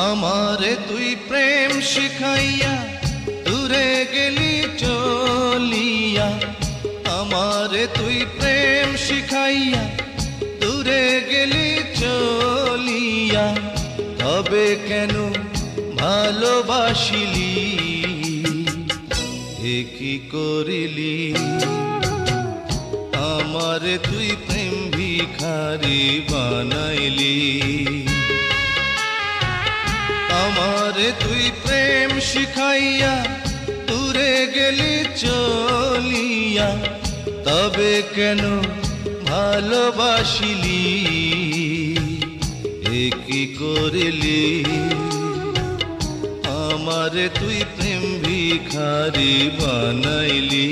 আমারে তুই প্রেম শিখাইয়া দূরে গেলি চলিয়া, আমারে তুই প্রেম শিখাইয়া দূরে গেলি চলিয়া, তবে কেন ভালোবাসিলি, এ কি করিলি? আমারে তুই প্রেম ভিখারি বানাইলি, আমারে তুই প্রেম শিখাইয়া দূরে গেলি চলিয়া, তবে কেন ভালোবাসিলি, এ কি করিলি? আমারে তুই প্রেম ভিখারি বানাইলি।